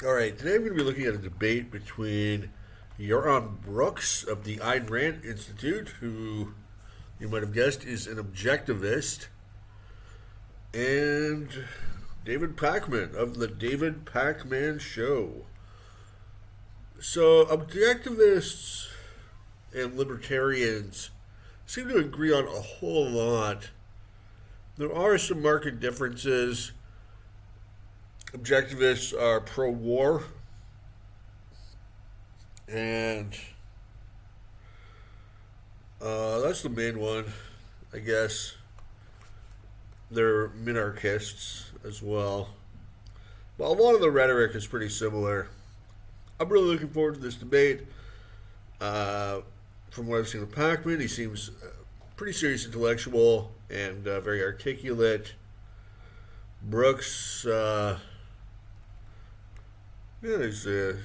All right, today we're going to be looking at a debate between Yaaron Brooks of the Ayn Rand Institute, who you might have guessed is an objectivist, and David Pakman of the David Pakman Show. So, objectivists and libertarians seem to agree on a whole lot. There are some marked differences. Objectivists are pro-war, and that's the main one, I guess. They're minarchists as well. But a lot of the rhetoric is pretty similar. I'm really looking forward to this debate. From what I've seen with Pakman, he seems pretty serious intellectual and very articulate. Brooks, he's a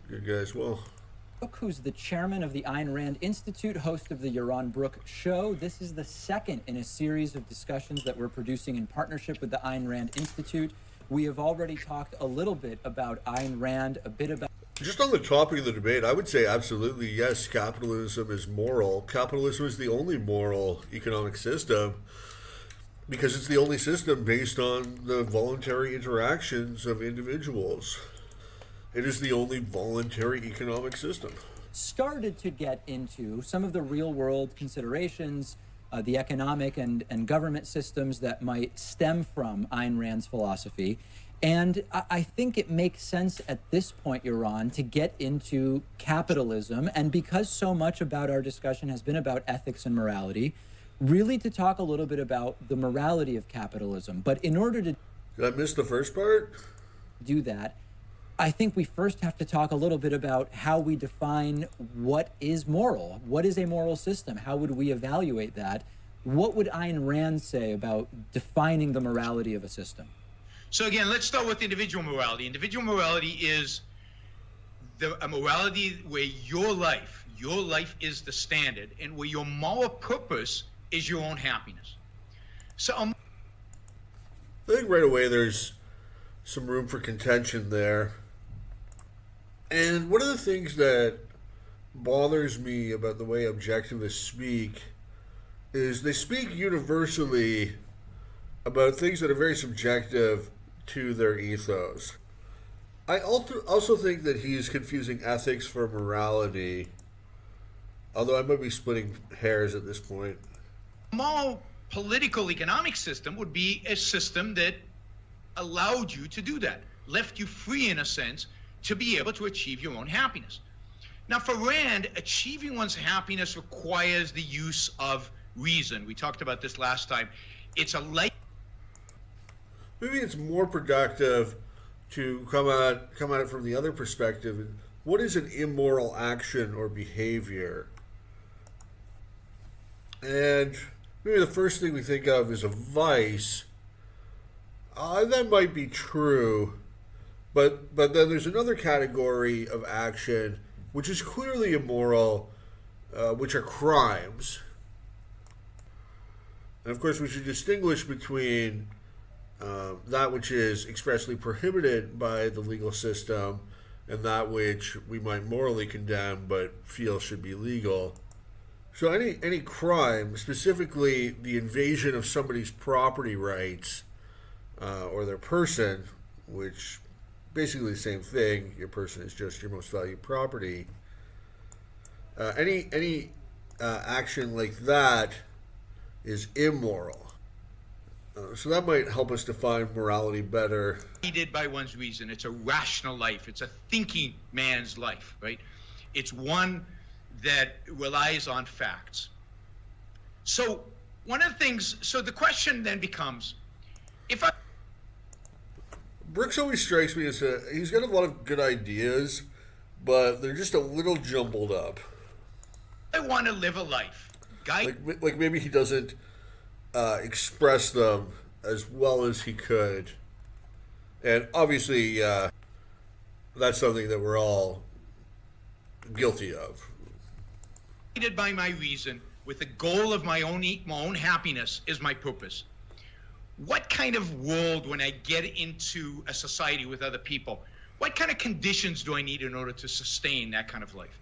good guy as well. Who's the chairman of the Ayn Rand Institute, host of the Yaaron Brooks Show. This is the second in a series of discussions that we're producing in partnership with the Ayn Rand Institute. We have already talked a little bit about Ayn Rand, a bit about... Just on the topic of the debate, I would say absolutely yes, capitalism is moral. Capitalism is the only moral economic system because it's the only system based on the voluntary interactions of individuals. It is the only voluntary economic system. Started to get into some of the real-world considerations, the economic and government systems that might stem from Ayn Rand's philosophy. And I think it makes sense at this point, Yaaron, to get into capitalism. And because so much about our discussion has been about ethics and morality, really to talk a little bit about the morality of capitalism. But in order to... Did I miss the first part? ...do that, I think we first have to talk a little bit about how we define what is moral. What is a moral system? How would we evaluate that? What would Ayn Rand say about defining the morality of a system? So again, let's start with individual morality. Individual morality is a morality where your life is the standard, and where your moral purpose is your own happiness. So I think right away there's some room for contention there. And one of the things that bothers me about the way objectivists speak is they speak universally about things that are very subjective to their ethos. I also think that he's confusing ethics for morality, although I might be splitting hairs at this point. A moral political economic system would be a system that allowed you to do that, left you free in a sense to be able to achieve your own happiness. Now for Rand, achieving one's happiness requires the use of reason. We talked about this last time. It's a light. Maybe it's more productive to come at it from the other perspective. What is an immoral action or behavior? And maybe the first thing we think of is a vice. That might be true, but then there's another category of action which is clearly immoral, which are crimes. And of course, we should distinguish between that which is expressly prohibited by the legal system and that which we might morally condemn but feel should be legal. So any crime, specifically the invasion of somebody's property rights or their person, which basically the same thing, your person is just your most valued property. Any action like that is immoral. So that might help us define morality better. Guided by one's reason. It's a rational life. It's a thinking man's life, right? It's one that relies on facts. So one of the things, so the question then becomes, if I... Brooks always strikes me as he's got a lot of good ideas, but they're just a little jumbled up. I want to live a life. Like maybe he doesn't express them as well as he could. And obviously, that's something that we're all guilty of. Guided by my reason, with the goal of my own happiness is my purpose. What kind of world, when I get into a society with other people, What kind of conditions do I need in order to sustain that kind of life?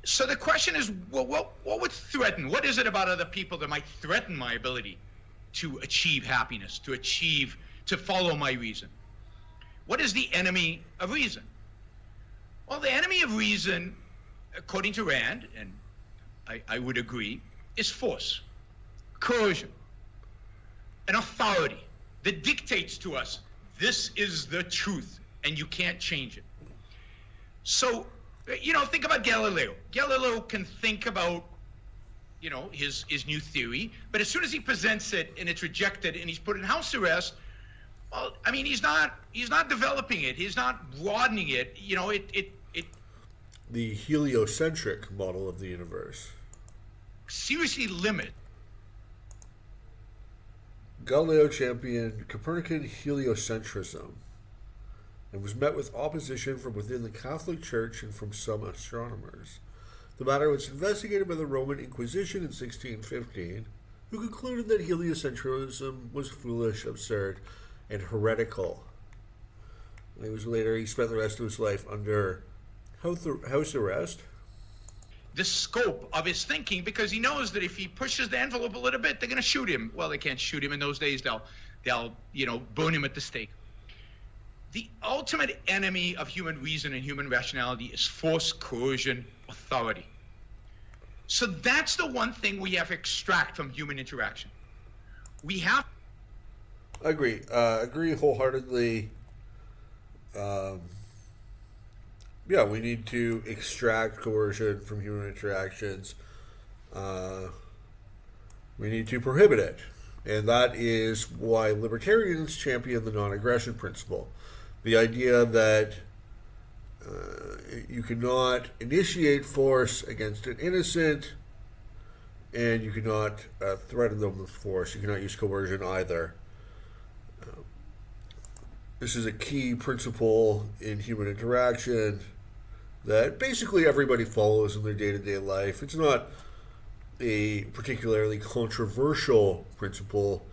So the question is, well, what would threaten? What is it about other people that might threaten my ability to achieve happiness, to follow my reason? What is the enemy of reason? Well, the enemy of reason, according to Rand, and I would agree, is force, coercion, an authority that dictates to us, this is the truth, and you can't change it. So, think about Galileo. Galileo can think about, his new theory, but as soon as he presents it and it's rejected and he's put in house arrest, well, I mean, he's not developing it. He's not broadening it. The heliocentric model of the universe. Seriously limit. Galileo championed Copernican heliocentrism and was met with opposition from within the Catholic Church and from some astronomers. The matter was investigated by the Roman Inquisition in 1615, who concluded that heliocentrism was foolish, absurd, and heretical. He spent the rest of his life under house arrest. The scope of his thinking, because he knows that if he pushes the envelope a little bit, they're going to shoot him. Well, they can't shoot him in those days. They'll burn him at the stake. The ultimate enemy of human reason and human rationality is force, coercion, authority. So that's the one thing we have to extract from human interaction. We have. I agree. Agree wholeheartedly. We need to extract coercion from human interactions. We need to prohibit it. And that is why libertarians champion the non-aggression principle. The idea that you cannot initiate force against an innocent, and you cannot threaten them with force. You cannot use coercion either. This is a key principle in human interaction that basically everybody follows in their day-to-day life. It's not a particularly controversial principle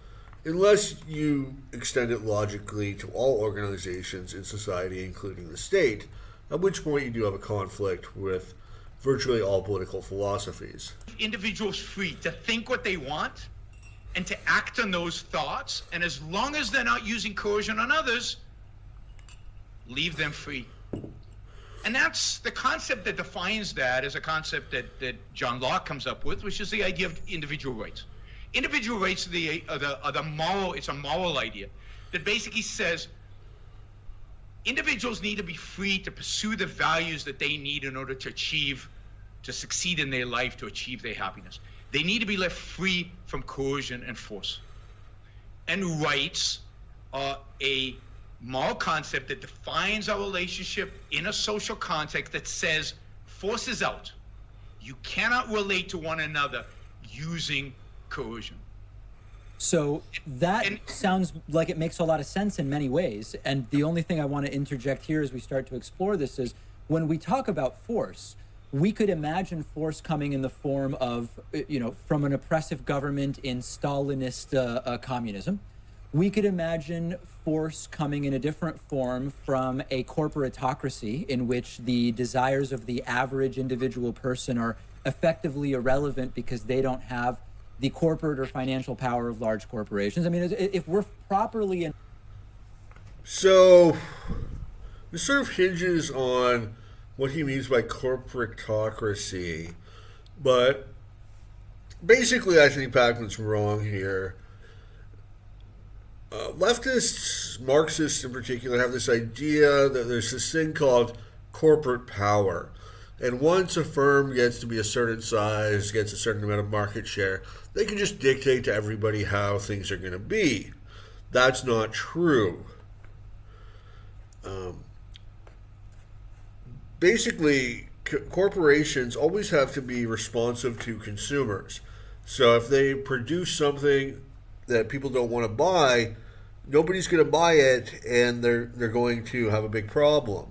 unless you extend it logically to all organizations in society, including the state, at which point you do have a conflict with virtually all political philosophies. Individuals free to think what they want and to act on those thoughts, and as long as they're not using coercion on others, leave them free. And that's the concept that defines that, is a concept that John Locke comes up with, which is the idea of individual rights. Individual rights are the moral, it's a moral idea that basically says individuals need to be free to pursue the values that they need in order to succeed in their life, to achieve their happiness. They need to be left free from coercion and force. And rights are a moral concept that defines our relationship in a social context that says force is out. You cannot relate to one another using coercion. So that sounds like it makes a lot of sense in many ways. And the only thing I want to interject here as we start to explore this is when we talk about force, we could imagine force coming in the form of, from an oppressive government in Stalinist communism. We could imagine force coming in a different form from a corporatocracy in which the desires of the average individual person are effectively irrelevant because they don't have the corporate or financial power of large corporations. I mean, if we're properly in... So, this sort of hinges on what he means by corporatocracy. But basically, I think Pakman's wrong here. Leftists, Marxists in particular, have this idea that there's this thing called corporate power. And once a firm gets to be a certain size, gets a certain amount of market share, they can just dictate to everybody how things are going to be. That's not true. Basically, corporations always have to be responsive to consumers. So if they produce something that people don't want to buy, nobody's going to buy it, and they're going to have a big problem.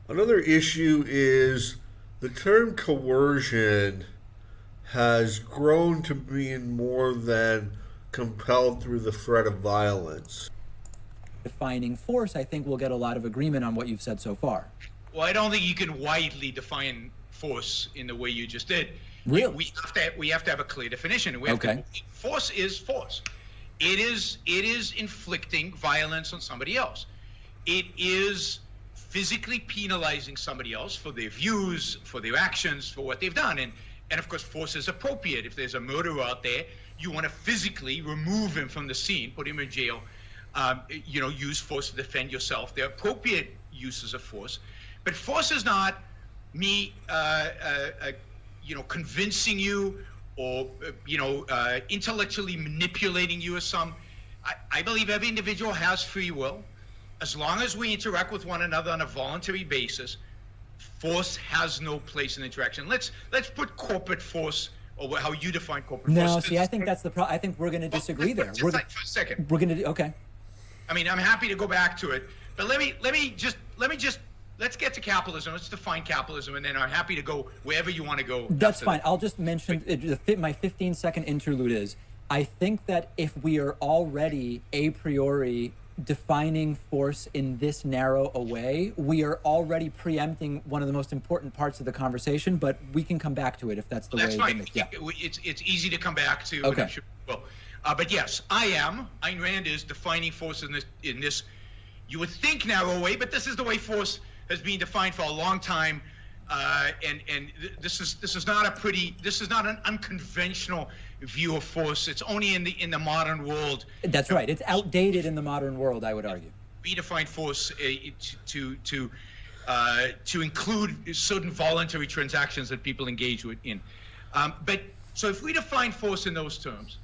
Another issue is the term coercion has grown to mean more than compelled through the threat of violence. defining force, I think we'll get a lot of agreement on what you've said so far. Well, I don't think you can widely define force in the way you just did. Really? We have to have a clear definition. Force is force. It is inflicting violence on somebody else. It is physically penalizing somebody else for their views, for their actions, for what they've done. And of course, force is appropriate. If there's a murderer out there, you want to physically remove him from the scene, put him in jail, use force to defend yourself. They're appropriate uses of force. But force is not me, convincing you or, intellectually manipulating you as some. I believe every individual has free will. As long as we interact with one another on a voluntary basis, force has no place in interaction. Let's put corporate force, or how you define corporate force. No, see, I think that's the problem. I think we're going to disagree there. For a second. We're going to okay. I mean, I'm happy to go back to it, but let's get to capitalism. Let's define capitalism, and then I'm happy to go wherever you want to go. That's fine. I'll just mention my 15-second interlude is, I think that if we are already a priori defining force in this narrow a way, we are already preempting one of the most important parts of the conversation, but we can come back to it if that's the way. That's fine. It's easy to come back to. Okay. Sure, but yes, Ayn Rand is defining force in this, you would think, narrow way, but this is the way force has been defined for a long time, and this is not an unconventional view of force. It's only in the modern world. That's right. It's outdated in the modern world, I would argue. We define force to include certain voluntary transactions that people engage in. But so if we define force in those terms,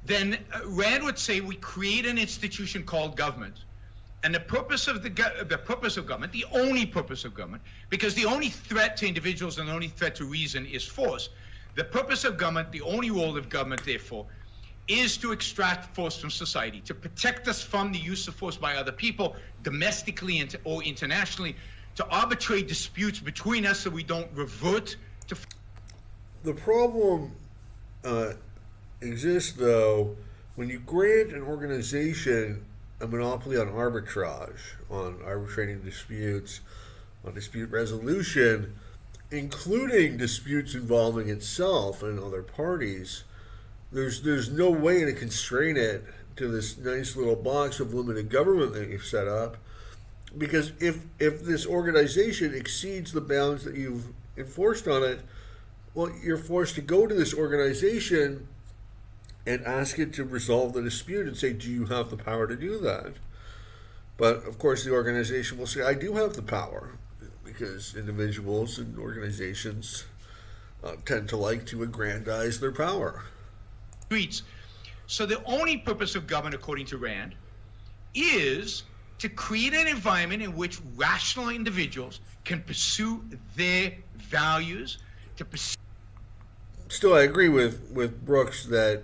then Rand would say we create an institution called government. And the purpose of government, the only purpose of government, because the only threat to individuals and the only threat to reason is force. The purpose of government, the only role of government, therefore, is to extract force from society, to protect us from the use of force by other people, domestically or internationally, to arbitrate disputes between us so we don't revert to. The problem exists, though, when you grant an organization a monopoly on arbitrage, on arbitrating disputes, on dispute resolution, including disputes involving itself and other parties. There's no way to constrain it to this nice little box of limited government that you've set up, because if this organization exceeds the bounds that you've enforced on it, well, you're forced to go to this organization and ask it to resolve the dispute and say, do you have the power to do that? But of course the organization will say, I do have the power, because individuals and organizations tend to like to aggrandize their power. So the only purpose of government, according to Rand, is to create an environment in which rational individuals can pursue their values, to pursue. Still, I agree with Brooks that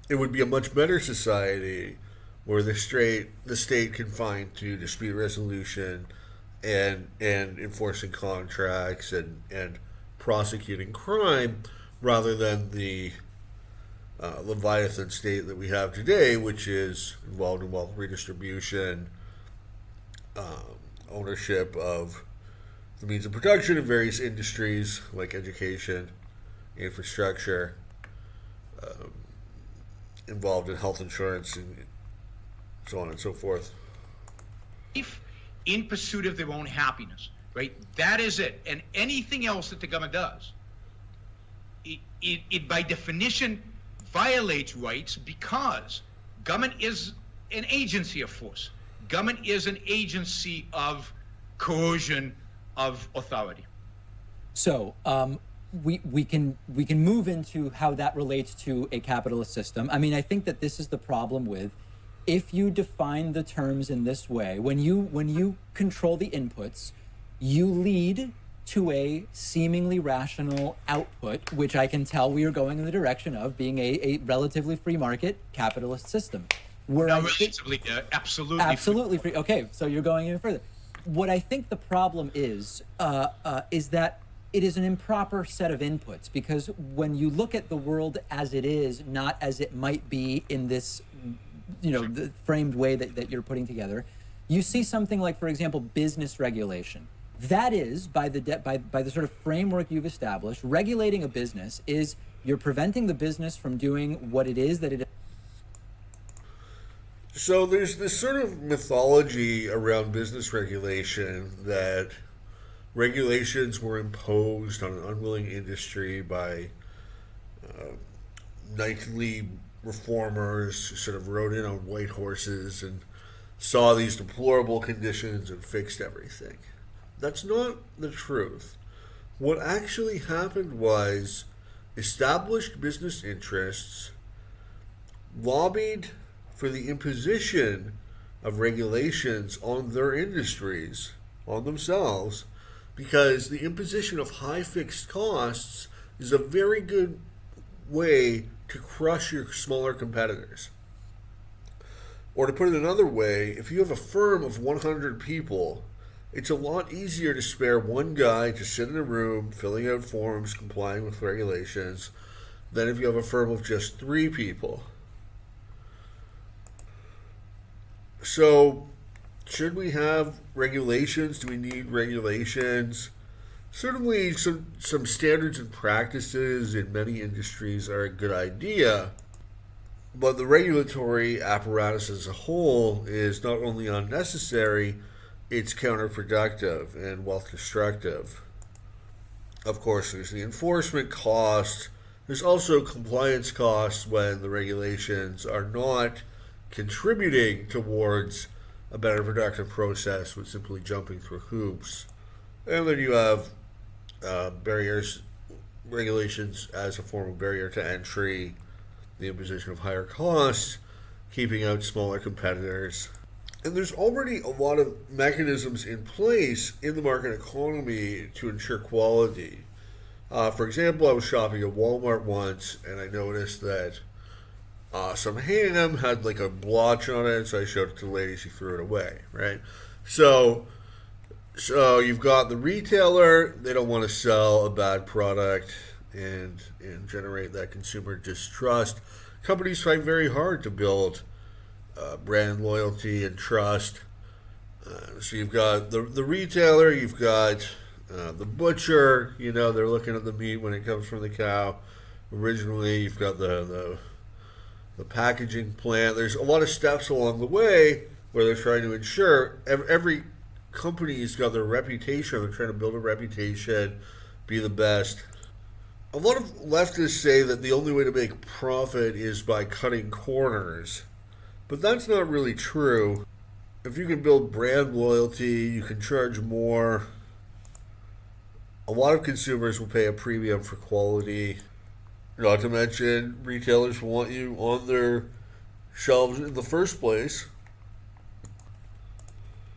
it would be a much better society where the state confined to dispute resolution and enforcing contracts and prosecuting crime, rather than the Leviathan state that we have today, which is involved in wealth redistribution, ownership of the means of production in various industries like education, infrastructure, involved in health insurance, and so on and so forth. In pursuit of their own happiness, right? That is it. And anything else that the government does, it by definition violates rights, because government is an agency of force. Government is an agency of coercion, of authority. So we can move into how that relates to a capitalist system. I mean, I think that this is the problem with, if you define the terms in this way, when you control the inputs, you lead to a seemingly rational output, which I can tell we are going in the direction of being a relatively free market capitalist system. Absolutely free. Okay, so you're going even further. What I think the problem is that it is an improper set of inputs, because when you look at the world as it is, not as it might be in this the framed way that you're putting together, you see something like, for example, business regulation. That is, by the sort of framework you've established, regulating a business is you're preventing the business from doing what it is that it. So there's this sort of mythology around business regulation that regulations were imposed on an unwilling industry by knightly reformers who sort of rode in on white horses and saw these deplorable conditions and fixed everything. That's not the truth. What actually happened was established business interests lobbied for the imposition of regulations on their industries, on themselves, because the imposition of high fixed costs is a very good way to crush your smaller competitors. Or to put it another way, if you have a firm of 100 people, it's a lot easier to spare one guy to sit in a room filling out forms, complying with regulations, than if you have a firm of just 3 people. So, should we have regulations? Do we need regulations? Certainly, some standards and practices in many industries are a good idea, but the regulatory apparatus as a whole is not only unnecessary, it's counterproductive and wealth destructive. Of course, there's the enforcement cost. There's also compliance costs when the regulations are not contributing towards a better productive process with simply jumping through hoops. And then you have barriers, regulations as a form of barrier to entry, the imposition of higher costs, keeping out smaller competitors. And there's already a lot of mechanisms in place in the market economy to ensure quality. For example, I was shopping at Walmart once and I noticed that some ham had like a blotch on it, so I showed it to the lady, she threw it away, right? So you've got the retailer, they don't want to sell a bad product and generate that consumer distrust. Companies try very hard to build brand loyalty and trust. So you've got the retailer, you've got the butcher, they're looking at the meat when it comes from the cow. Originally, you've got the packaging plant. There's a lot of steps along the way where they're trying to ensure every company's got their reputation. They're trying to build a reputation, be the best. A lot of leftists say that the only way to make profit is by cutting corners, but that's not really true. If you can build brand loyalty, you can charge more. A lot of consumers will pay a premium for quality. Not to mention, retailers want you on their shelves in the first place.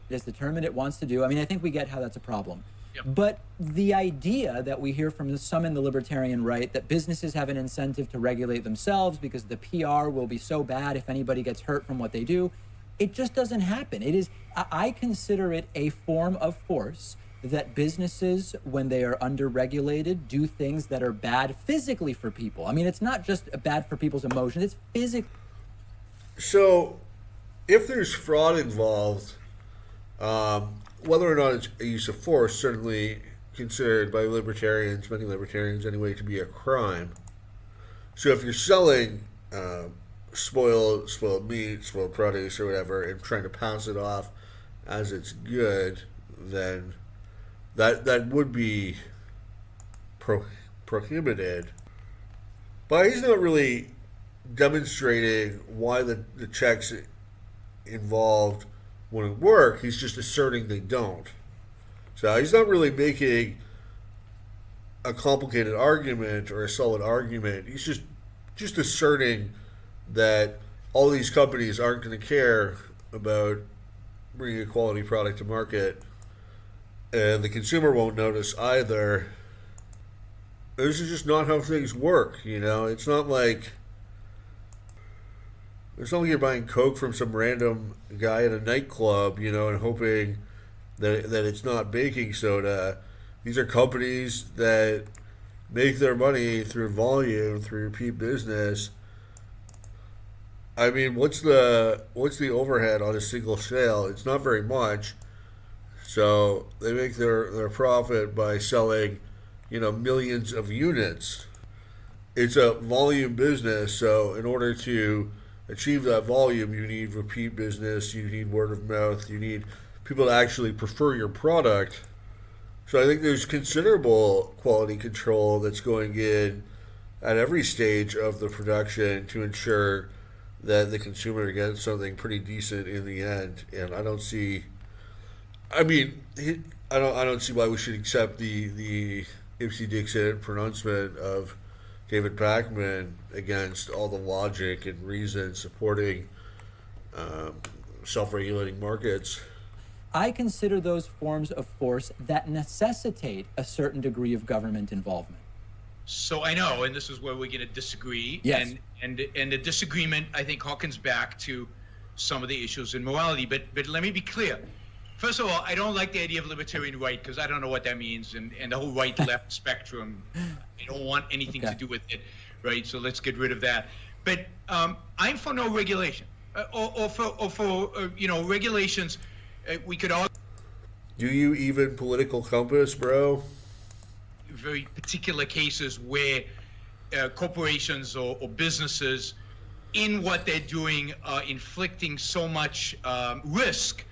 It is determined it wants to do. I mean, I think we get how that's a problem. Yep. But the idea that we hear from some in the libertarian right, that businesses have an incentive to regulate themselves because the PR will be so bad if anybody gets hurt from what they do, it just doesn't happen. It is, I consider it a form of force that businesses, when they are under-regulated, do things that are bad physically for people. I mean, it's not just bad for people's emotions, it's physically. So, if there's fraud involved, whether or not it's a use of force, certainly considered by libertarians, many libertarians anyway, to be a crime. So if you're selling spoiled meat, spoiled produce or whatever, and trying to pass it off as it's good, then that would be prohibited. But he's not really demonstrating why the checks involved wouldn't work. He's just asserting they don't. So he's not really making a complicated argument or a solid argument. He's just asserting that all these companies aren't going to care about bringing a quality product to market, and the consumer won't notice either. This is just not how things work, It's not like you're buying Coke from some random guy at a nightclub, and hoping that it's not baking soda. These are companies that make their money through volume, through repeat business. I mean, what's the overhead on a single sale? It's not very much. So they make their profit by selling, millions of units. It's a volume business, so in order to achieve that volume, you need repeat business, you need word of mouth, you need people to actually prefer your product. So I think there's considerable quality control that's going in at every stage of the production to ensure that the consumer gets something pretty decent in the end. And I don't see, I mean, I don't see why we should accept the Ipsy Dixit pronouncement of David Pakman against all the logic and reason supporting self-regulating markets. I consider those forms of force that necessitate a certain degree of government involvement. So I know, and this is where we're going to disagree. Yes. And the disagreement, I think, harkens back to some of the issues in morality. But let me be clear. First of all, I don't like the idea of libertarian right because I don't know what that means, and the whole right-left spectrum. I don't want anything to do with it, right? So let's get rid of that. But I'm for no regulation, or for regulations. We could argue. Do you even political compass, bro? Very particular cases where corporations or businesses, in what they're doing, are inflicting so much risk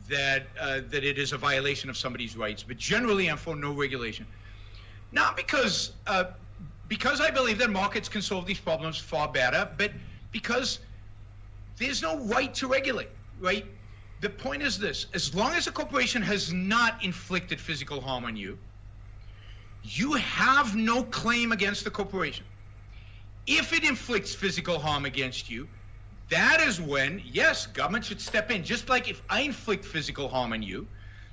that it is a violation of somebody's rights. But generally, I'm for no regulation. Not because I believe that markets can solve these problems far better, but because there's no right to regulate, right? The point is this: as long as a corporation has not inflicted physical harm on you, you have no claim against the corporation. If it inflicts physical harm against you, that is when, yes, government should step in. Just like if I inflict physical harm on you,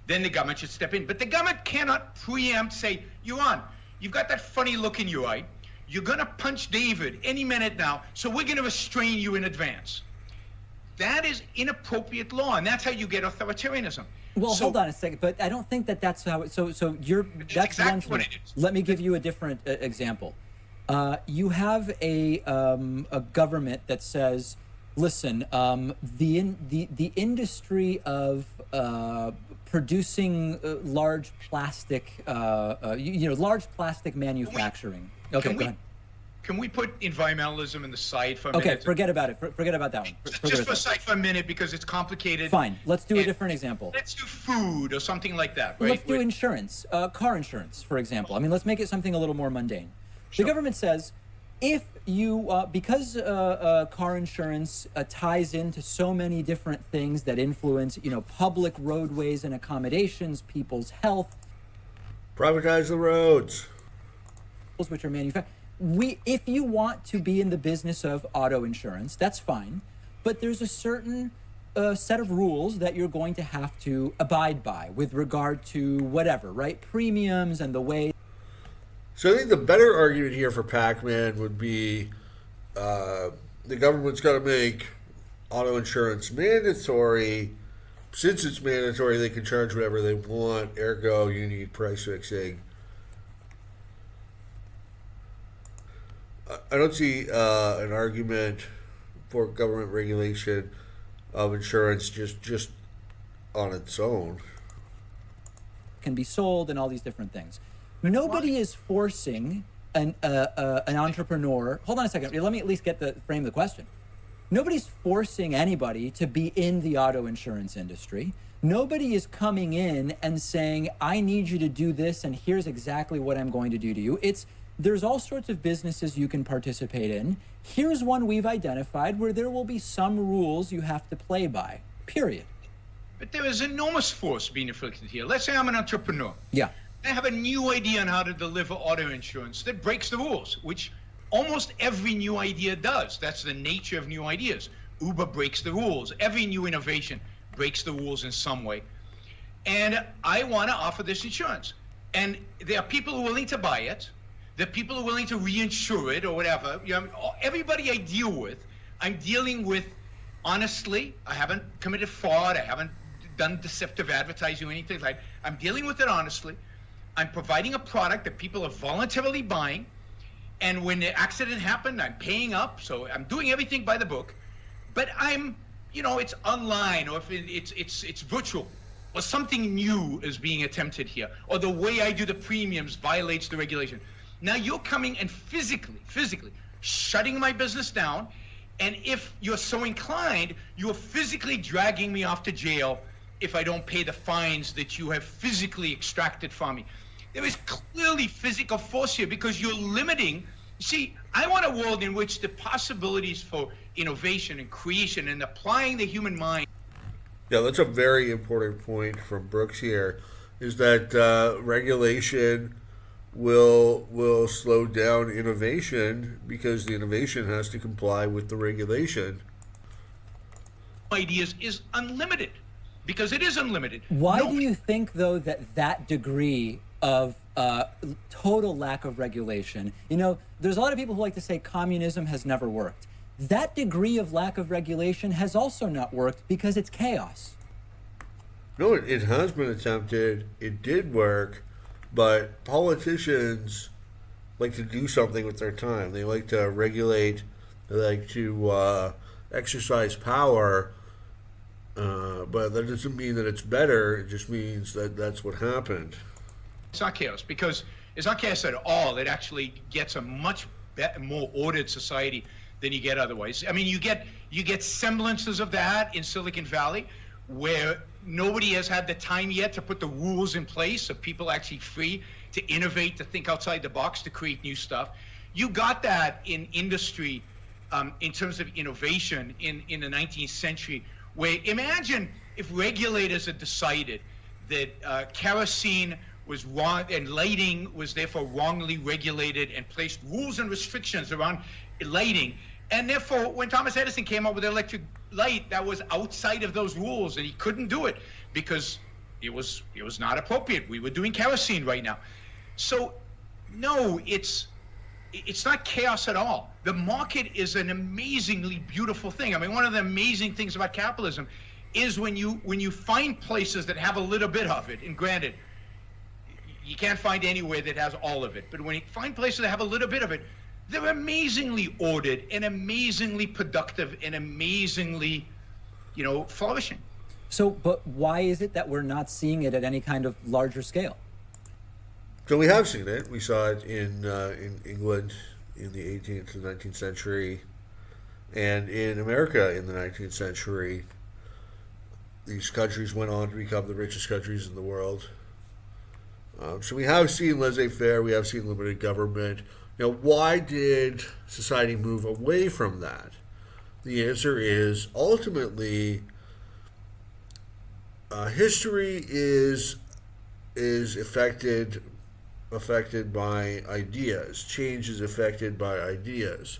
then the government should step in. But the government cannot preempt, say, Yaaron, you've got that funny look in your eye. You're going to punch David any minute now, so we're going to restrain you in advance. That is inappropriate law, and that's how you get authoritarianism. Well, hold on a second, but I don't think that's how it. So you're. That's exactly one what thing. it is. Let me give you a different example. You have a government that says, listen, the industry of producing large plastic, large plastic manufacturing. Okay, go ahead. Can we put environmentalism in the side for a minute? Okay, forget about it. Forget about that one. Just for a side for a minute because it's complicated. Fine. Let's do a different example. Let's do food or something like that, right? Let's do insurance, car insurance, for example. I mean, let's make it something a little more mundane. Sure. The government says, if you, because car insurance ties into so many different things that influence, public roadways and accommodations, people's health. Privatize the roads. Which are manufactured. If you want to be in the business of auto insurance, that's fine, but there's a certain set of rules that you're going to have to abide by with regard to whatever, right? Premiums and the way. So I think the better argument here for Pakman would be the government's got to make auto insurance mandatory. Since it's mandatory, they can charge whatever they want. Ergo, you need price fixing. I don't see an argument for government regulation of insurance just on its own. Can be sold and all these different things. Nobody is forcing an entrepreneur. Hold on a second. Let me at least frame the question. Nobody's forcing anybody to be in the auto insurance industry. Nobody is coming in and saying, I need you to do this, and here's exactly what I'm going to do to you. There's all sorts of businesses you can participate in. Here's one we've identified where there will be some rules you have to play by, period. But there is enormous force being inflicted here. Let's say I'm an entrepreneur. Yeah. I have a new idea on how to deliver auto insurance that breaks the rules, which almost every new idea does. That's the nature of new ideas. Uber breaks the rules. Every new innovation breaks the rules in some way. And I want to offer this insurance. And there are people who are willing to buy it. There are people who are willing to reinsure it or whatever. Everybody I deal with, I'm dealing with honestly. I haven't committed fraud. I haven't done deceptive advertising or anything like that. I'm dealing with it honestly. I'm providing a product that people are voluntarily buying. And when the accident happened, I'm paying up. So I'm doing everything by the book. but I'm, it's online, or if it's virtual, or something new is being attempted here, or the way I do the premiums violates the regulation. Now you're coming and physically shutting my business down, and if you're so inclined, you're physically dragging me off to jail if I don't pay the fines that you have physically extracted from me. There is clearly physical force here because you're limiting. See, I want a world in which the possibilities for innovation and creation and applying the human mind. Yeah, that's a very important point from Brooks here, is that regulation will slow down innovation because the innovation has to comply with the regulation. Ideas is unlimited, because it is unlimited. Why do you think, though, that degree of total lack of regulation, there's a lot of people who like to say communism has never worked. That degree of lack of regulation has also not worked because it's chaos. No, it has been attempted. It did work, but politicians like to do something with their time. They like to regulate. They like to exercise power. But that doesn't mean that it's better. It just means that that's what happened. It's not chaos, because it's not chaos at all. It actually gets a much more ordered society than you get otherwise. I mean, you get semblances of that in Silicon Valley, where nobody has had the time yet to put the rules in place so people are actually free to innovate, to think outside the box, to create new stuff. You got that in industry, in terms of innovation in the 19th century, where imagine if regulators had decided that kerosene was wrong and lighting was therefore wrongly regulated and placed rules and restrictions around lighting. And therefore, when Thomas Edison came up with the electric light, that was outside of those rules, and he couldn't do it because it was not appropriate. We were doing kerosene right now. So, no, it's not chaos at all. The market is an amazingly beautiful thing. I mean, one of the amazing things about capitalism is when you find places that have a little bit of it, and granted, you can't find anywhere that has all of it, but when you find places that have a little bit of it, they're amazingly ordered and amazingly productive and amazingly, flourishing. So, but why is it that we're not seeing it at any kind of larger scale? So we have seen it. We saw it in England in the 18th and 19th century, and in America in the 19th century. These countries went on to become the richest countries in the world. So we have seen laissez-faire, we have seen limited government. Why did society move away from that? The answer is ultimately history is affected by ideas. Change is affected by ideas.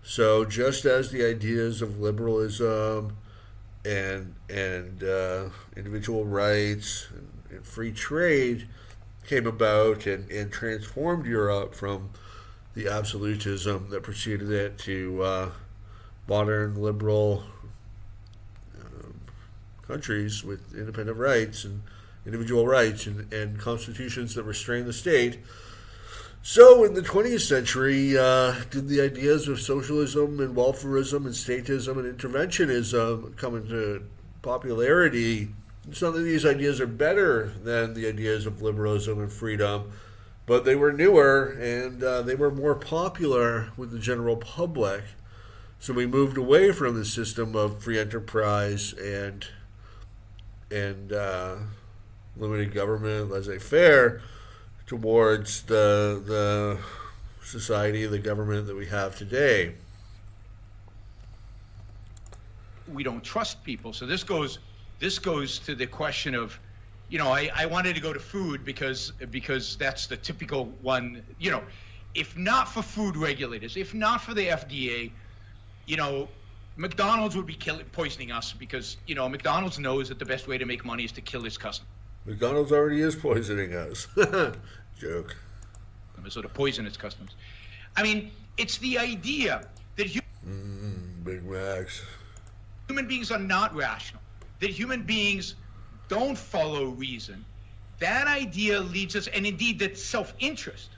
So just as the ideas of liberalism and individual rights and free trade came about and transformed Europe from the absolutism that preceded it to modern liberal countries with independent rights and individual rights and constitutions that restrain the state. So in the 20th century, did the ideas of socialism and welfarism and statism and interventionism come into popularity? It's not that these ideas are better than the ideas of liberalism and freedom, but they were newer and they were more popular with the general public. So we moved away from the system of free enterprise and limited government, laissez-faire, towards the society, the government that we have today. We don't trust people. So this goes to the question of, I wanted to go to food because that's the typical one. If not for food regulators, if not for the FDA, McDonald's would be poisoning us because, McDonald's knows that the best way to make money is to kill its customers. McDonald's already is poisoning us. Joke. So to poison its customers. I mean, it's the idea that Big Macs. Human beings are not rational, that human beings don't follow reason. That idea leads us, and indeed that self-interest,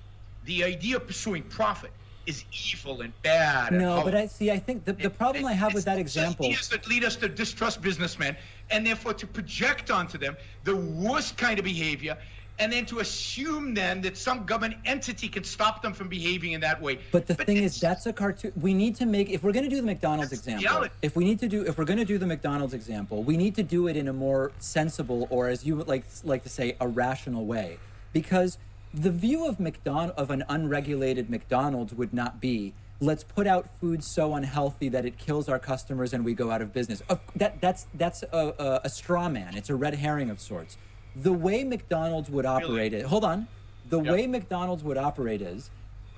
the idea of pursuing profit, is evil and bad. No, but I think the problem I have with that example. It's that lead us to distrust businessmen, and therefore to project onto them the worst kind of behavior, and then to assume then that some government entity can stop them from behaving in that way. But the thing is, that's a cartoon. We need to make, if we're going to do the McDonald's example, if we're going to do the McDonald's example, we need to do it in a more sensible, or as you would like to say, a rational way. Because the view of an unregulated McDonald's would not be, let's put out food so unhealthy that it kills our customers and we go out of business. That's a straw man. It's a red herring of sorts. The way McDonald's would operate way McDonald's would operate is,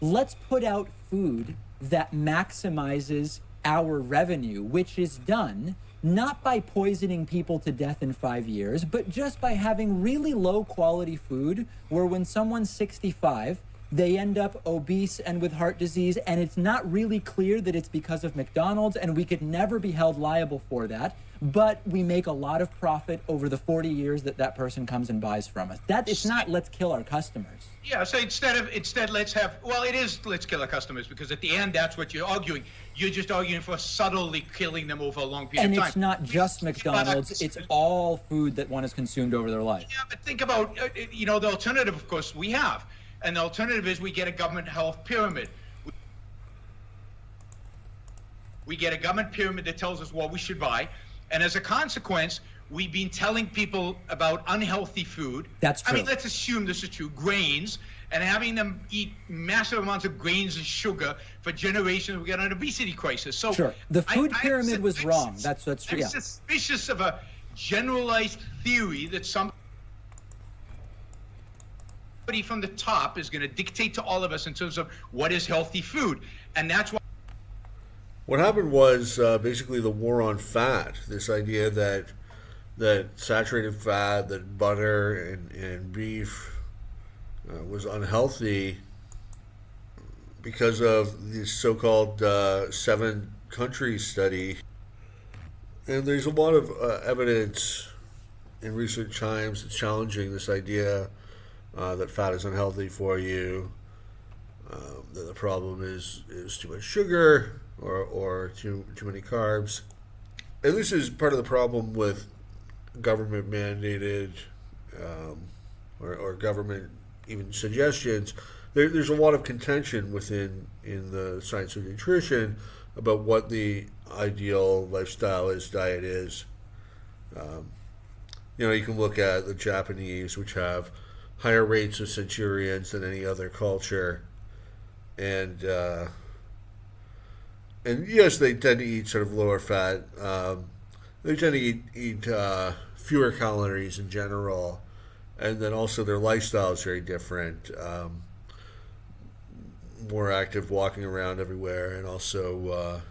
let's put out food that maximizes our revenue, which is done not by poisoning people to death in 5 years, but just by having really low quality food where when someone's 65, they end up obese and with heart disease, and it's not really clear that it's because of McDonald's, and we could never be held liable for that, but we make a lot of profit over the 40 years that person comes and buys from us. It's not let's kill our customers. Yeah, so instead let's kill our customers, because at the end that's what you're arguing. You're just arguing for subtly killing them over a long period of time. And it's not just McDonald's, it's all food that one has consumed over their life. Yeah, but think about, the alternative, of course, we have. And the alternative is we get a government health pyramid. We get a government pyramid that tells us what we should buy. And as a consequence, we've been telling people about unhealthy food. That's true. I mean, let's assume this is true. Grains, and having them eat massive amounts of grains and sugar for generations, we get an obesity crisis. So sure. The food pyramid was wrong. That's true. I'm suspicious of a generalized theory that somebody from the top is going to dictate to all of us in terms of what is healthy food. And that's why. What happened was basically the war on fat. This idea that saturated fat, that butter and beef was unhealthy because of this so-called 7-country study. And there's a lot of evidence in recent times that's challenging this idea that fat is unhealthy for you, that the problem is too much sugar or too many carbs. And this is part of the problem with government mandated or government even suggestions. There's a lot of contention in the science of nutrition about what the ideal diet is. You can look at the Japanese, which have higher rates of centurions than any other culture, and yes, they tend to eat sort of lower fat. They tend to eat fewer calories in general, and then also their lifestyle is very different. More active, walking around everywhere, and also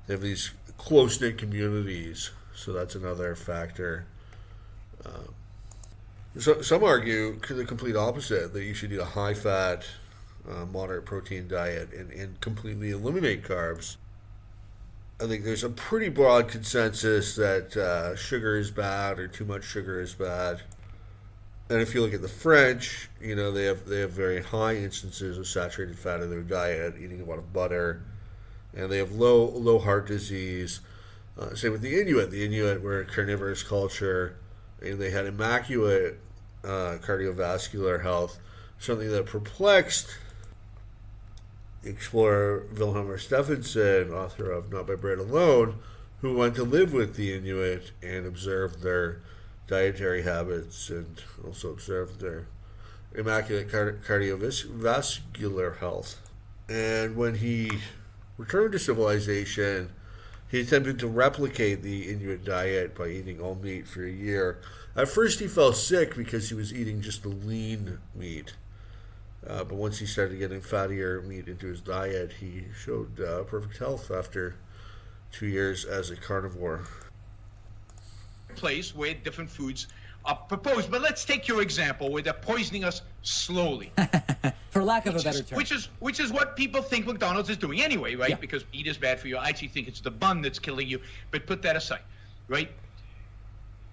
they have these close-knit communities, so that's another factor. So some argue the complete opposite, that you should eat a high-fat, moderate protein diet and completely eliminate carbs. I think there's a pretty broad consensus that sugar is bad, or too much sugar is bad. And if you look at the French, they have very high instances of saturated fat in their diet, eating a lot of butter, and they have low heart disease. Same with the Inuit. The Inuit were a carnivorous culture, and they had immaculate cardiovascular health, something that perplexed explorer Vilhjalmur Stefansson, author of Not by Bread Alone, who went to live with the Inuit and observed their dietary habits and also observed their immaculate cardiovascular health. And when he returned to civilization, he attempted to replicate the Inuit diet by eating all meat for a year. At first he fell sick because he was eating just the lean meat. But once he started getting fattier meat into his diet, he showed perfect health after 2 years as a carnivore. Place where different foods are proposed. But let's take your example where they're poisoning us slowly. For lack of a better term. Which is what people think McDonald's is doing anyway, right? Yeah. Because meat is bad for you. I actually think it's the bun that's killing you, but put that aside, right?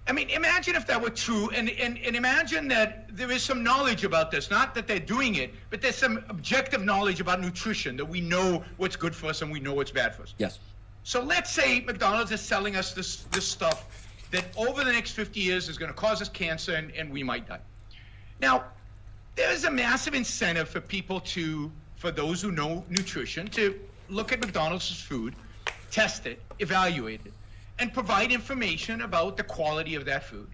I mean, imagine if that were true, and imagine that there is some knowledge about this, not that they're doing it, but there's some objective knowledge about nutrition, that we know what's good for us and we know what's bad for us. Yes. So let's say McDonald's is selling us this stuff that over the next 50 years is going to cause us cancer and we might die. Now, there is a massive incentive for people for those who know nutrition, to look at McDonald's food, test it, evaluate it, and provide information about the quality of that food.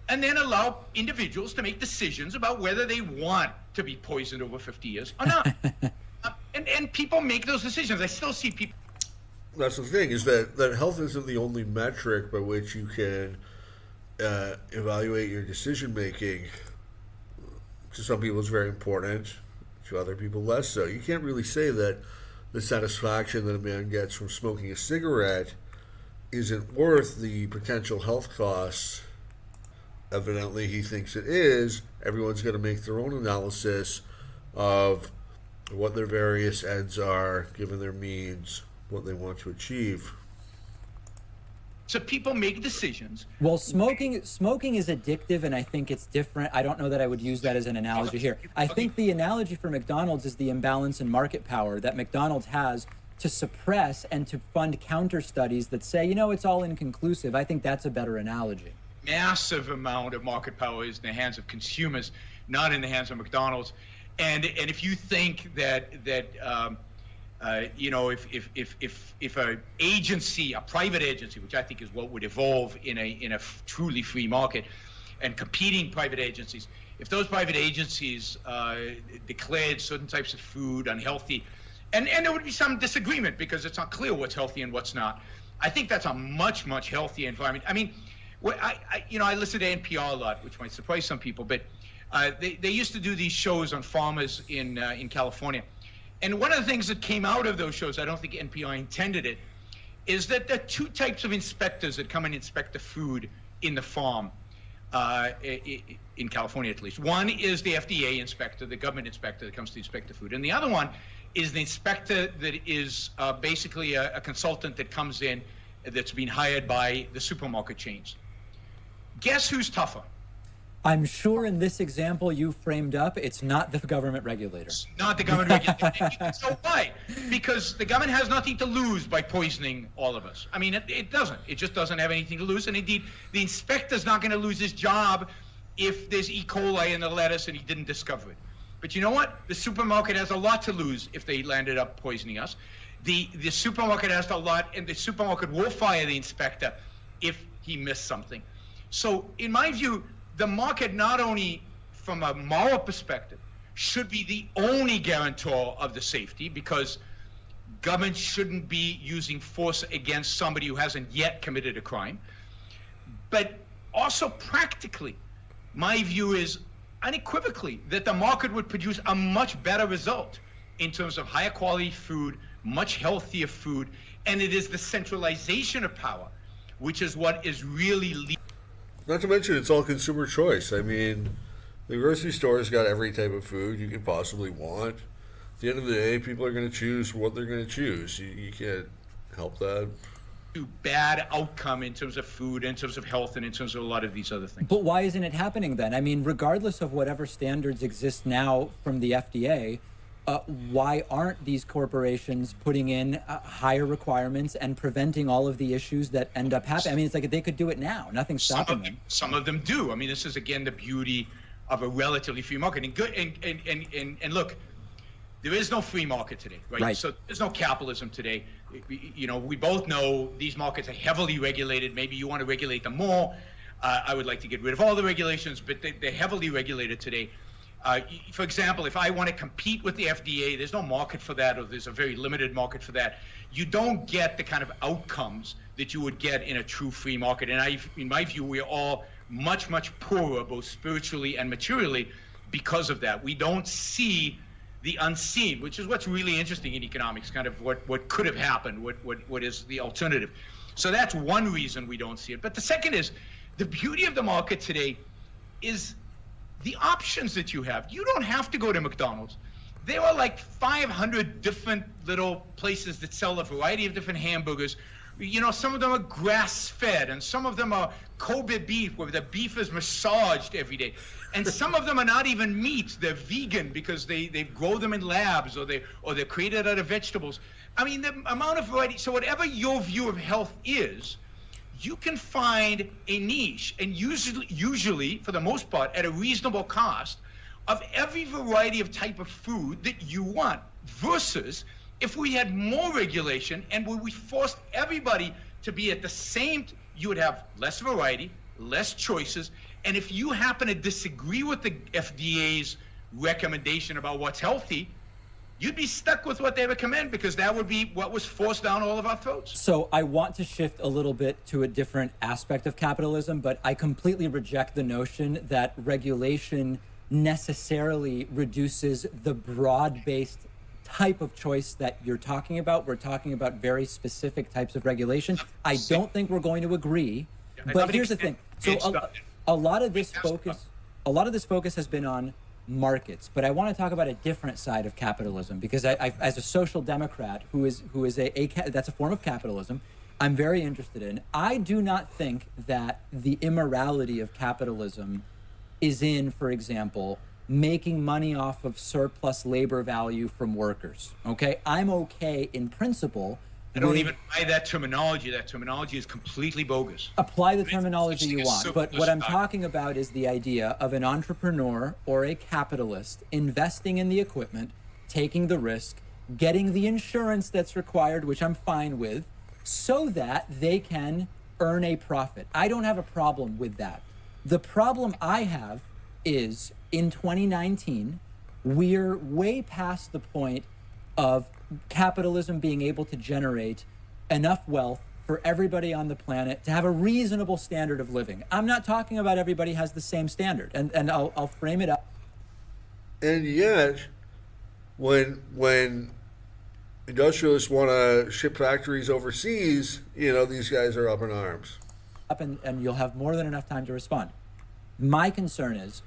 And then allow individuals to make decisions about whether they want to be poisoned over 50 years or not. And people make those decisions. I still see people. That's the thing, is that health isn't the only metric by which you can evaluate your decision making. To some people it's very important, to other people less so. You can't really say that the satisfaction that a man gets from smoking a cigarette isn't worth the potential health costs. Evidently he thinks it is. Everyone's going to make their own analysis of what their various ends are, given their means, what they want to achieve. So people make decisions. Well, smoking is addictive, and I think it's different. I don't know that I would use that as an analogy here. I think the analogy for McDonald's is the imbalance in market power that McDonald's has to suppress and to fund counter studies that say, it's all inconclusive. I think that's a better analogy. Massive amount of market power is in the hands of consumers, not in the hands of McDonald's. And if you think that if a agency, a private agency, which I think is what would evolve in a truly free market, and competing private agencies, if those private agencies declared certain types of food unhealthy, and there would be some disagreement because it's not clear what's healthy and what's not. I think that's a much, much healthier environment. I mean, I listen to NPR a lot, which might surprise some people, but they used to do these shows on farmers in California. And one of the things that came out of those shows, I don't think NPR intended it, is that there are two types of inspectors that come and inspect the food in the farm, in California at least. One is the FDA inspector, the government inspector that comes to inspect the food. And the other one is the inspector that is basically a consultant that comes in that's been hired by the supermarket chains. Guess who's tougher? I'm sure in this example you framed up, it's not the government regulator. It's not the government regulator. So why? Because the government has nothing to lose by poisoning all of us. I mean, it doesn't. It just doesn't have anything to lose. And indeed, the inspector's not going to lose his job if there's E. coli in the lettuce and he didn't discover it. But you know what? The supermarket has a lot to lose if they landed up poisoning us. The supermarket has a lot, and the supermarket will fire the inspector if he missed something. So in my view, the market, not only from a moral perspective, should be the only guarantor of the safety, because government shouldn't be using force against somebody who hasn't yet committed a crime. But also practically, my view is unequivocally that the market would produce a much better result in terms of higher quality food, much healthier food, and it is the centralization of power, which is what is really leading. Not to mention, it's all consumer choice. I mean, the grocery store's got every type of food you could possibly want. At the end of the day, people are going to choose what they're going to choose. You can't help that. Bad outcome in terms of food, in terms of health, and in terms of a lot of these other things. But why isn't it happening then? I mean, regardless of whatever standards exist now from the FDA, why aren't these corporations putting in higher requirements and preventing all of the issues that end up happening? I mean, it's like they could do it now. Nothing's stopping them. Some of them do. I mean, this is, again, the beauty of a relatively free market. And look, there is no free market today, right? So there's no capitalism today. We both know these markets are heavily regulated. Maybe you want to regulate them more. I would like to get rid of all the regulations, but they're heavily regulated today. For example, if I want to compete with the FDA, there's no market for that, or there's a very limited market for that. You don't get the kind of outcomes that you would get in a true free market. And in my view, we are all much, much poorer, both spiritually and materially, because of that. We don't see the unseen, which is what's really interesting in economics, kind of what could have happened, what is the alternative. So that's one reason we don't see it. But the second is, the beauty of the market today is the options that you have. You don't have to go to McDonald's. There are like 500 different little places that sell a variety of different hamburgers, Some of them are grass-fed, and some of them are Kobe beef, where the beef is massaged every day. And some of them are not even meat; they're vegan because they grow them in labs, or they're created out of vegetables. I mean, the amount of variety. So whatever your view of health is, you can find a niche, and usually, for the most part, at a reasonable cost, of every variety of type of food that you want. Versus, if we had more regulation and we forced everybody to be at the same, you would have less variety, less choices. And if you happen to disagree with the FDA's recommendation about what's healthy, you'd be stuck with what they recommend, because that would be what was forced down all of our throats. So I want to shift a little bit to a different aspect of capitalism, but I completely reject the notion that regulation necessarily reduces the broad-based type of choice that you're talking about. We're talking about very specific types of regulation. I don't think we're going to agree, but here's the thing. So a lot of this focus has been on markets, but I want to talk about a different side of capitalism, because I as a social democrat who is that's a form of capitalism, I'm very interested in. I do not think that the immorality of capitalism is in, for example, making money off of surplus labor value from workers. Okay, I'm okay in principle. I don't even buy that terminology. That terminology is completely bogus. Apply the terminology you want. But what I'm talking about is the idea of an entrepreneur or a capitalist investing in the equipment, taking the risk, getting the insurance that's required, which I'm fine with, so that they can earn a profit. I don't have a problem with that. The problem I have is in 2019, we're way past the point of capitalism being able to generate enough wealth for everybody on the planet to have a reasonable standard of living. I'm not talking about everybody has the same standard, and I'll frame it up. And yet, when industrialists want to ship factories overseas, these guys are up in arms. And you'll have more than enough time to respond. My concern is,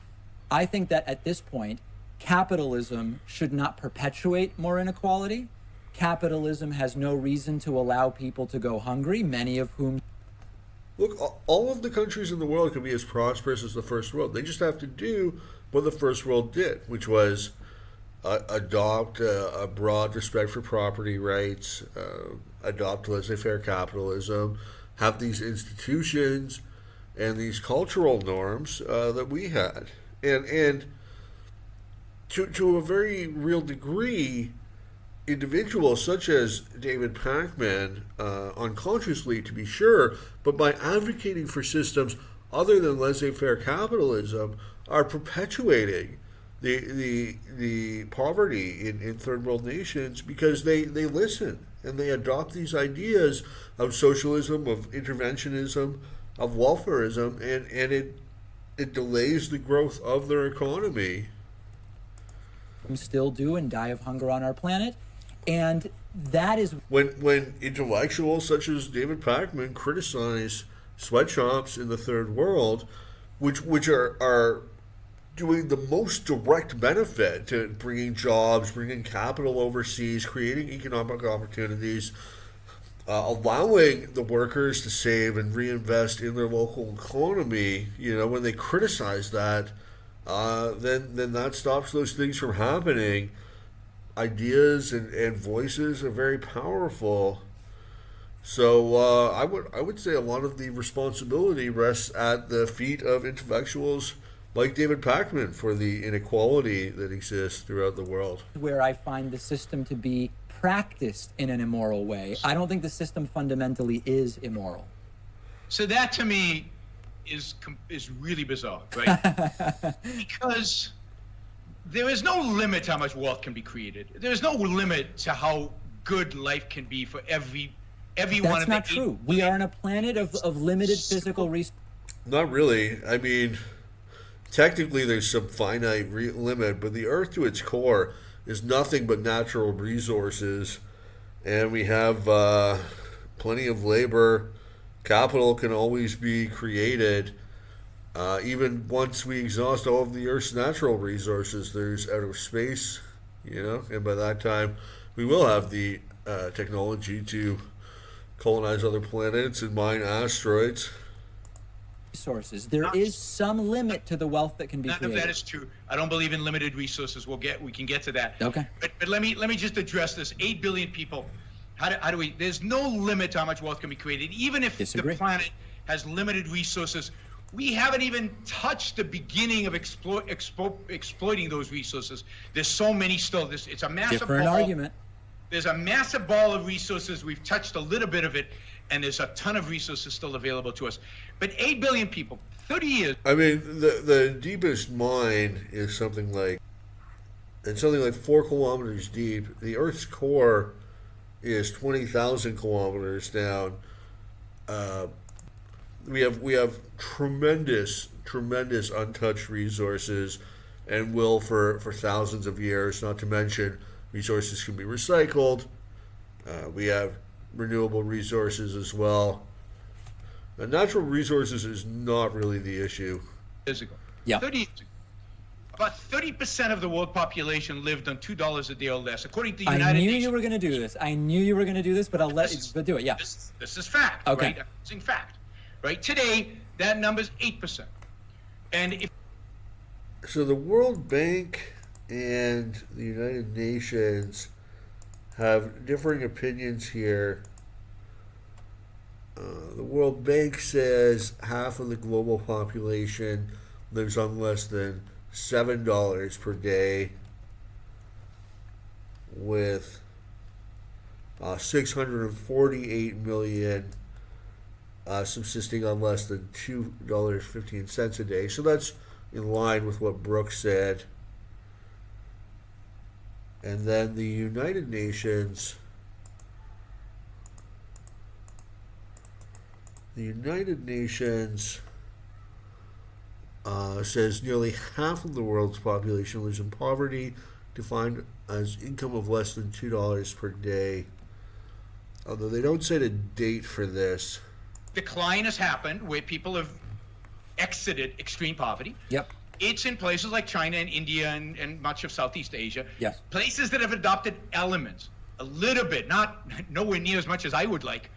I think that at this point, capitalism should not perpetuate more inequality. Capitalism has no reason to allow people to go hungry, many of whom... Look, all of the countries in the world can be as prosperous as the first world. They just have to do what the first world did, which was adopt a broad respect for property rights, adopt laissez-faire capitalism, have these institutions and these cultural norms that we had. And to a very real degree, individuals such as David Pakman, unconsciously to be sure, but by advocating for systems other than laissez-faire capitalism, are perpetuating the poverty in third world nations, because they listen and they adopt these ideas of socialism, of interventionism, of welfarism, and it delays the growth of their economy. Still do and die of hunger on our planet, and that is when intellectuals such as David Pakman criticize sweatshops in the third world, which are doing the most direct benefit to bringing jobs, bringing capital overseas, creating economic opportunities, allowing the workers to save and reinvest in their local economy. When they criticize that, then that stops those things from happening. Ideas and voices are very powerful. So I would say a lot of the responsibility rests at the feet of intellectuals like David Pakman for the inequality that exists throughout the world. Where I find the system to be practiced in an immoral way. I don't think the system fundamentally is immoral. So that to me is really bizarre, right? Because there is no limit to how much wealth can be created. There is no limit to how good life can be for everyone. That's not true. We are on a planet of limited physical resources. Not really. I mean, technically there's some finite limit, but the Earth to its core is nothing but natural resources, and we have plenty of labor. Capital can always be created. Even once we exhaust all of the Earth's natural resources, there's outer space, and by that time we will have the technology to colonize other planets and mine asteroids. Resources. There is some limit to the wealth that can be created. None of that is true. I don't believe in limited resources. We can get to that. Okay. But let me just address this. 8 billion people. How do we? There's no limit to how much wealth can be created. Even if Disagree. the planet has limited resources, we haven't even touched the beginning of exploiting those resources. There's so many still. It's a massive Different ball. argument. There's a massive ball of resources. We've touched a little bit of it, and there's a ton of resources still available to us. But 8 billion people, 30 years. I mean, the deepest mine is something like 4 kilometers deep. The Earth's core is 20,000 kilometers down. We have tremendous untouched resources, and will for thousands of years. Not to mention, resources can be recycled. We have renewable resources as well. Natural resources is not really the issue. Years ago. Yeah. 30 years ago. About 30% of the world population lived on $2 a day or less, according to the United Nations. I knew you were going to do this. But I'll let you do it. Yeah. This is fact. Okay. Right? I'm using fact. Right. Today, that number's 8%. And So the World Bank and the United Nations have differing opinions here. The World Bank says half of the global population lives on less than $7 per day, with 648 million subsisting on less than $2.15 a day. So that's in line with what Brooks said. And then the United Nations says nearly half of the world's population lives in poverty, defined as income of less than $2 per day. Although they don't set a date for this. decline has happened where people have exited extreme poverty. Yep. It's in places like China and India and much of Southeast Asia. Yes. Places that have adopted elements, a little bit, not nowhere near as much as I would like,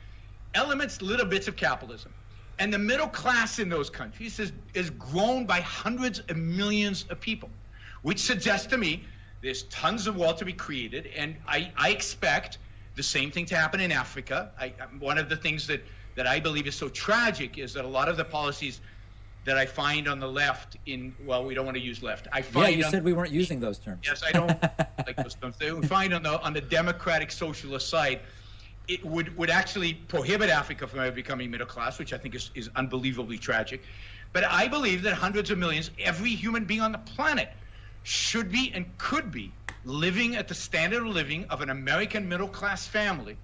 elements, little bits of capitalism. And the middle class in those countries is grown by hundreds of millions of people, which suggests to me there's tons of wealth to be created. And I expect the same thing to happen in Africa. One of the things that I believe is so tragic is that a lot of the policies that I find on the left well, we don't want to use left. I find you said we weren't using those terms. Yes, I don't like those terms. We find on the democratic socialist side, it would actually prohibit Africa from ever becoming middle class, which I think is unbelievably tragic. But I believe that hundreds of millions, every human being on the planet, should be and could be living at the standard of living of an American middle class family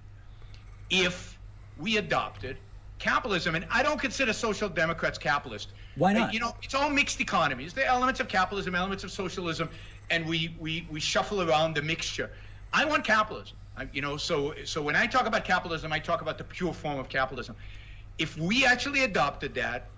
if we adopted capitalism. And I don't consider social democrats capitalist. Why not? You know, it's all mixed economies. There are elements of capitalism, elements of socialism, and we shuffle around the mixture. I want capitalism. So when I talk about capitalism, I talk about the pure form of capitalism. If we actually adopted that,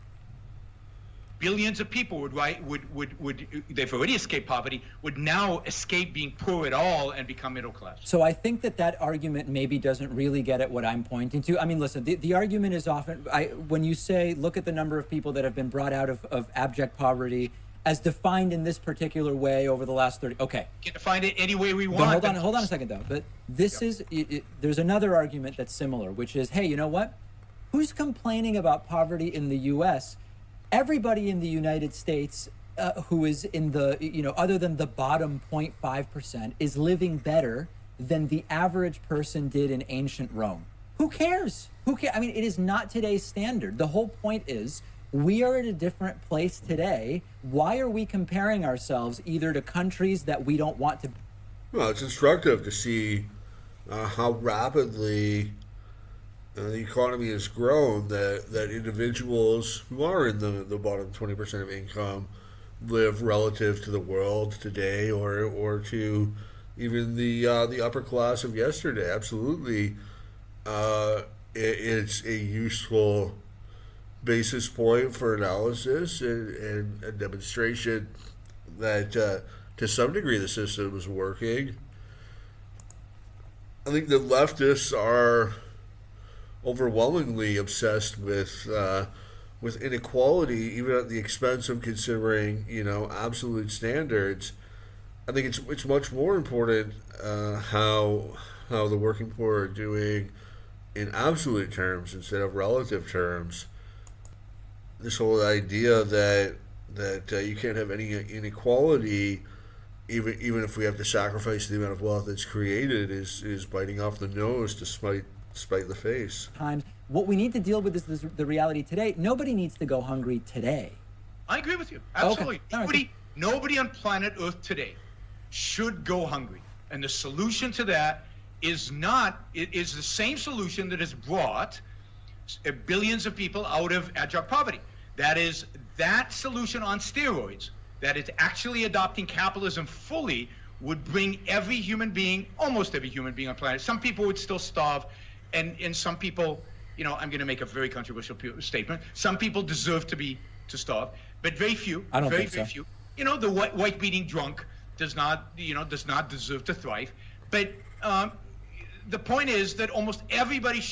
billions of people they've already escaped poverty, would now escape being poor at all and become middle class. So I think that argument maybe doesn't really get at what I'm pointing to. I mean, listen, the argument is often, when you say, look at the number of people that have been brought out of abject poverty as defined in this particular way over the last 30, okay. We can define it any way we want. But hold on a second though. But this there's another argument that's similar, which is, hey, you know what? Who's complaining about poverty in the U.S.? Everybody in the United States who is in the, other than the bottom 0.5%, is living better than the average person did in ancient Rome. Who cares? I mean, it is not today's standard. The whole point is we are at a different place today. Why are we comparing ourselves either to countries that we don't want to? Well, it's instructive to see how rapidly the economy has grown, that individuals who are in the bottom 20% of income live relative to the world today, or to even the upper class of yesterday. Absolutely, it's a useful basis point for analysis and a demonstration that to some degree the system is working. I think the leftists are overwhelmingly obsessed with inequality, even at the expense of considering, absolute standards. I think it's much more important how the working poor are doing in absolute terms instead of relative terms. This whole idea that you can't have any inequality, even if we have to sacrifice the amount of wealth that's created, is biting off the nose to spite the face. Times. What we need to deal with is the reality today. Nobody needs to go hungry today. I agree with you. Absolutely. Okay. Nobody on planet Earth today should go hungry. And the solution to that is the same solution that has brought billions of people out of abject poverty. That is that solution on steroids, that is actually adopting capitalism fully, would bring every human being, almost every human being on planet. Some people would still starve, and some people, I'm going to make a very controversial statement. Some people deserve to starve, but very few. I don't very, think so. Very few. The white beating drunk does not deserve to thrive. But the point is that almost everybody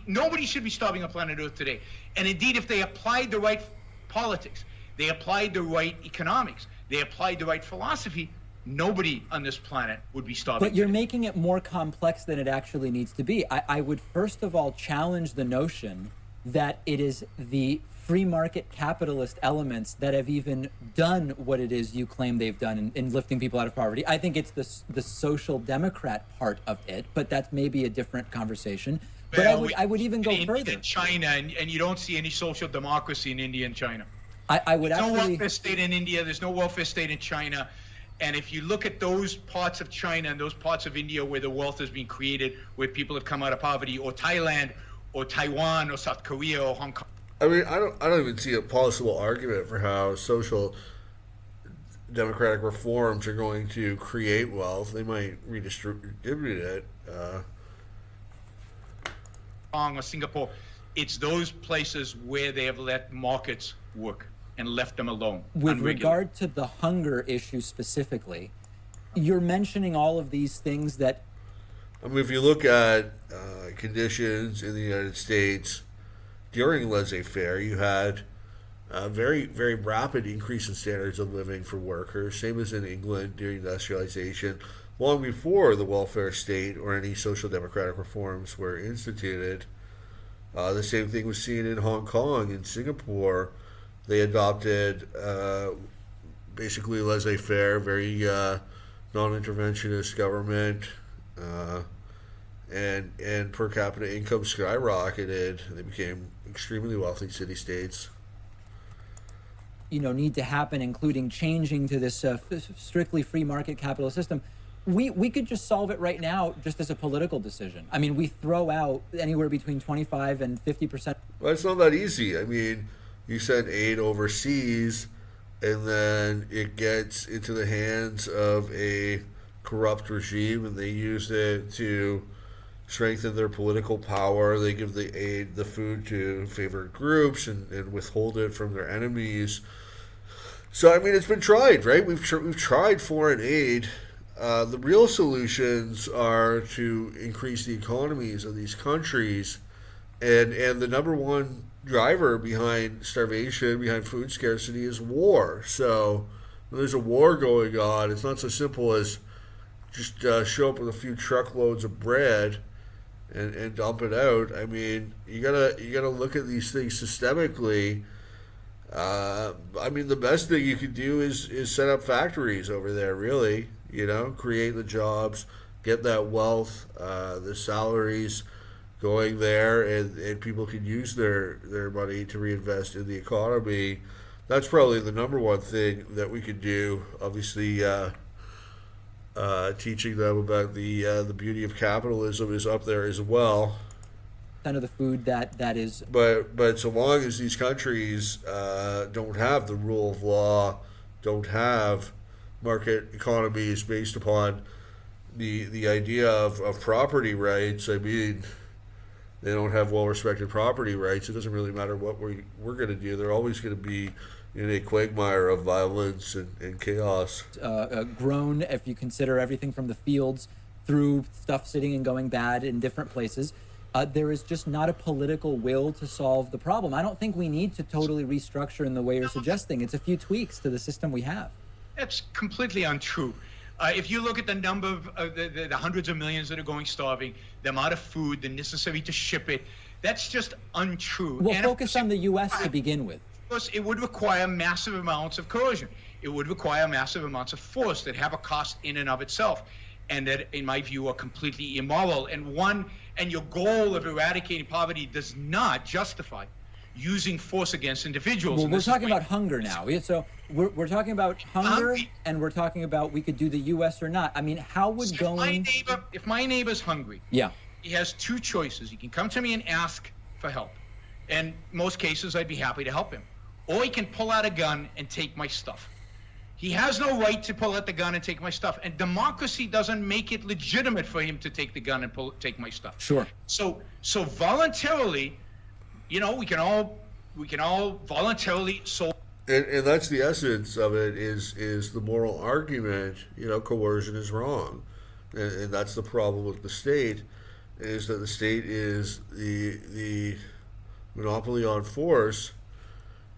nobody should be starving on planet Earth today. And indeed, if they applied the right politics, they applied the right economics, they applied the right philosophy, nobody on this planet would be starving. But you're making it more complex than it actually needs to be. I would first of all challenge the notion that it is the free market capitalist elements that have even done what it is you claim they've done in lifting people out of poverty. I think it's the social democrat part of it, but that's maybe a different conversation. But I would even go further. China, and you don't see any social democracy in India and China. I would There's actually... no welfare state in India. There's no welfare state in China. And if you look at those parts of China and those parts of India where the wealth has been created, where people have come out of poverty, or Thailand, or Taiwan, or South Korea, or Hong Kong. I mean, I don't even see a possible argument for how social democratic reforms are going to create wealth. They might redistribute it. Hong Kong or Singapore. It's those places where they have let markets work and left them alone. With regard to the hunger issue specifically, you're mentioning all of these things that... I mean, if you look at conditions in the United States during laissez-faire, you had a very, very rapid increase in standards of living for workers, same as in England during industrialization, long before the welfare state or any social democratic reforms were instituted. The same thing was seen in Hong Kong and Singapore. They adopted basically laissez-faire, very non-interventionist government, and per capita income skyrocketed. They became extremely wealthy city-states. Need to happen, including changing to this strictly free market capitalist system. We could just solve it right now just as a political decision. I mean, we throw out anywhere between 25 and 50%. Well, it's not that easy. I mean, you send aid overseas, and then it gets into the hands of a corrupt regime, and they use it to strengthen their political power. They give the aid, the food, to favored groups and withhold it from their enemies. So, I mean, it's been tried, right? We've tried foreign aid. The real solutions are to increase the economies of these countries, and the number one driver behind starvation, behind food scarcity, is war. So when there's a war going on, it's not so simple as just show up with a few truckloads of bread and dump it out. I mean, you gotta look at these things systemically. I mean, the best thing you could do is set up factories over there, really. Create the jobs, get that wealth, the salaries going there, and people can use their money to reinvest in the economy. That's probably the number one thing that we could do. Obviously, teaching them about the beauty of capitalism is up there as well. Of the food that is... But so long as these countries don't have the rule of law, don't have market economies based upon the idea of property rights, I mean, they don't have well-respected property rights. It doesn't really matter what we're going to do. They're always going to be in a quagmire of violence and chaos. Grown, if you consider everything from the fields through stuff sitting and going bad in different places. there is just not a political will to solve the problem. I don't think we need to totally restructure in the way you're suggesting. It's a few tweaks to the system we have. That's completely untrue. If you look at the number of the hundreds of millions that are going starving, the amount of food, the necessary to ship it, that's just untrue. We'll focus on the U.S. to begin with. Of course, it would require massive amounts of coercion. It would require massive amounts of force that have a cost in and of itself, and that, in my view, are completely immoral. And your goal of eradicating poverty does not justify using force against individuals. Well, we're talking about hunger now. So we're talking about hunger, and we're talking about we could do the U.S. or not. I mean, how would going... If my neighbor's hungry, yeah, he has two choices. He can come to me and ask for help. And in most cases, I'd be happy to help him. Or he can pull out a gun and take my stuff. He has no right to pull out the gun and take my stuff. And democracy doesn't make it legitimate for him to take the gun and take my stuff. Sure. So voluntarily, we can all voluntarily solve. And that's the essence of it, is the moral argument. Coercion is wrong. And that's the problem with the state, is that the state is the monopoly on force,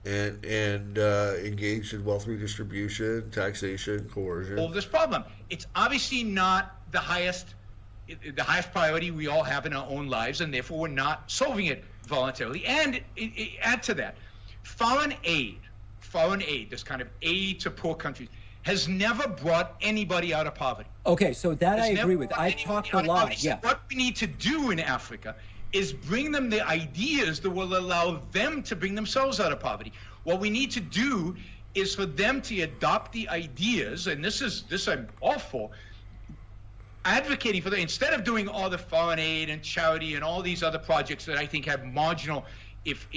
and engaged in wealth redistribution, taxation, coercion. Solve this problem. It's obviously not the highest priority we all have in our own lives, and therefore we're not solving it voluntarily. And add to that, foreign aid, this kind of aid to poor countries, has never brought anybody out of poverty. Okay, so that I agree with. I've talked a lot. Yeah. What we need to do in Africa is bring them the ideas that will allow them to bring themselves out of poverty. What we need to do is for them to adopt the ideas, and this I'm all for, advocating for them, instead of doing all the foreign aid and charity and all these other projects that I think have marginal, if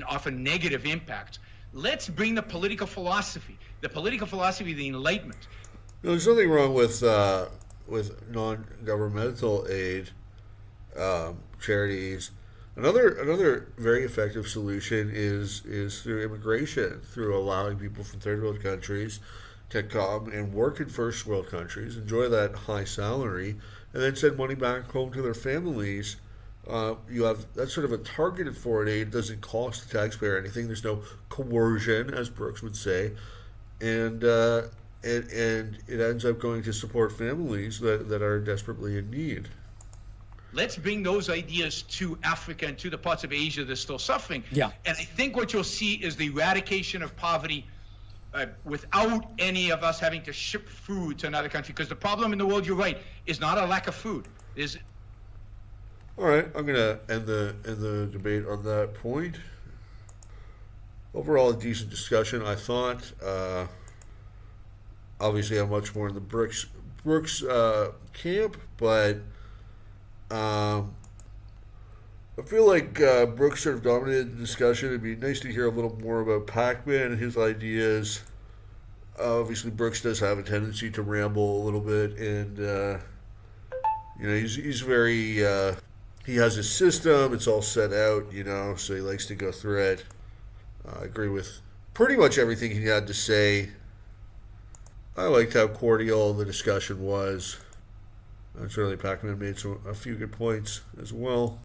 often negative impact. Let's bring the political philosophy of the Enlightenment. There's nothing wrong with non-governmental aid, charities. Another very effective solution is through immigration, through allowing people from third world countries to come and work in first world countries, enjoy that high salary, and then send money back home to their families. You have that's sort of a targeted foreign aid. It doesn't cost the taxpayer anything. There's no coercion, as Brooks would say, and it ends up going to support families that are desperately in need. Let's bring those ideas to Africa and to the parts of Asia that are still suffering. Yeah. And I think what you'll see is the eradication of poverty without any of us having to ship food to another country. Because the problem in the world, you're right, is not a lack of food. All right, I'm going to end the debate on that point. Overall, a decent discussion, I thought. Obviously, I'm much more in the Brooks camp, but I feel like Brooks sort of dominated the discussion. It'd be nice to hear a little more about Pakman and his ideas. Obviously, Brooks does have a tendency to ramble a little bit, and he's very. He has his system; it's all set out, so he likes to go through it. I agree with pretty much everything he had to say. I liked how cordial the discussion was. Certainly, Pakman made a few good points as well.